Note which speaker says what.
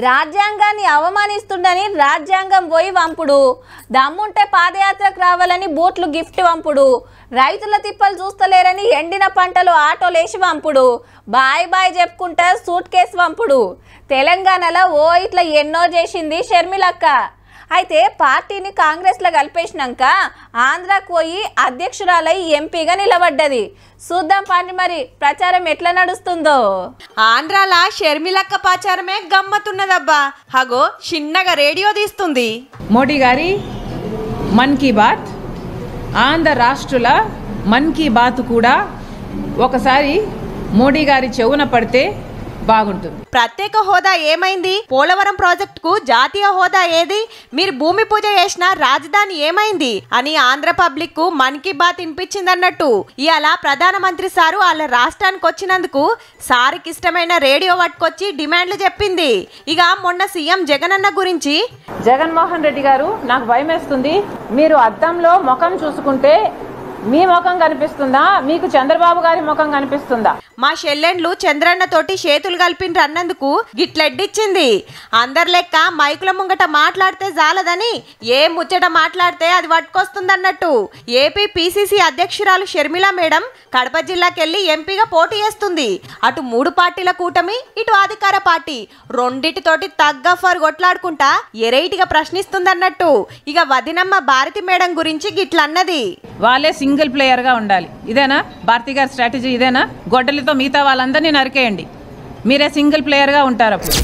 Speaker 1: రాజ్యాంగాన్ని అవమానిస్తుండని రాజ్యాంగం పోయి వంపుడు, దమ్ముంటే పాదయాత్రకు రావాలని బూట్లు గిఫ్ట్ వంపుడు, రైతుల తిప్పలు చూస్తలేరని ఎండిన పంటలు ఆటోలేసి వంపుడు, బాయ్ బాయ్ చెప్పుకుంటా సూట్ కేసు వంపుడు. తెలంగాణలో ఇట్లా ఎన్నో చేసింది షర్మిలక్క. అయితే పార్టీని కాంగ్రెస్లో కలిపేసినాక ఆంధ్రాకు పోయి అధ్యక్షురాలై ఎంపీగా నిలబడ్డది. చూద్దాం పాండి మరి ప్రచారం ఎట్లా నడుస్తుందో.
Speaker 2: ఆంధ్రాల షర్మిలక్క ప్రచారమే గమ్మతున్నదబ్బా. హగో చిన్నగా రేడియో తీస్తుంది.
Speaker 3: మోడీ గారి మన్ కీ బాత్, ఆంధ్ర రాష్ట్రుల మన్ కీ బాత్ కూడా ఒకసారి మోడీ గారి చెవున పడితే బాగుంటుంది.
Speaker 2: ప్రత్యేక హోదా ఏమైంది? పోలవరం ప్రాజెక్టుకు జాతీయ హోదా ఏది? మీరు భూమి పూజ చేసిన రాజధాని ఏమైంది అని ఆంధ్ర పబ్లిక్ కు మన్ కీ బాత్ వినిపించిందన్నట్టు ఇవాళ ప్రధానమంత్రి సారు వాళ్ళ రాష్ట్రానికి వచ్చినందుకు సారికి ఇష్టమైన రేడియో పట్టుకొచ్చి డిమాండ్లు చెప్పింది. ఇక మొన్న సీఎం జగనన్న గురించి,
Speaker 3: జగన్మోహన్ రెడ్డి గారు, నాకు భయం వేస్తుంది. మీరు అద్దంలో ముఖం చూసుకుంటే మీ ముఖం కనిపిస్తుందా, మీకు చంద్రబాబు గారి ముఖం కనిపిస్తుందా?
Speaker 2: మా చెల్లెండ్లు చంద్రన్న తోటి చేతులు కలిపిండ్రు అన్నందుకు గిట్లెడ్డిచ్చింది. అందరి లెక్క మైకుల ముంగట మాట్లాడితే జాలదని ఏ ముచ్చట మాట్లాడితే అది పట్టుకొస్తుందన్నట్టు ఏపీ పిసిసి అధ్యక్షురాలు షర్మిల మేడం కడప జిల్లాకెళ్లి ఎంపీగా పోటీ చేస్తుంది. అటు 3 పార్టీల కూటమి, ఇటు అధికార పార్టీ రెండిటితోటి తగ్గఫర్ కొట్లాడుకుంటా ఎరైటిగా ప్రశ్నిస్తుందన్నట్టు ఇక వదినమ్మ భారతి మేడం గురించి గిట్లన్నది.
Speaker 3: వాళ్ళే సింగిల్ ప్లేయర్గా ఉండాలి. ఇదేనా భారతి గారి స్ట్రాటజీ? ఇదేనా? గొడ్డలితో మిగతా వాళ్ళందరినీ నరికేయండి, మీరే సింగిల్ ప్లేయర్గా ఉంటారు అప్పుడు.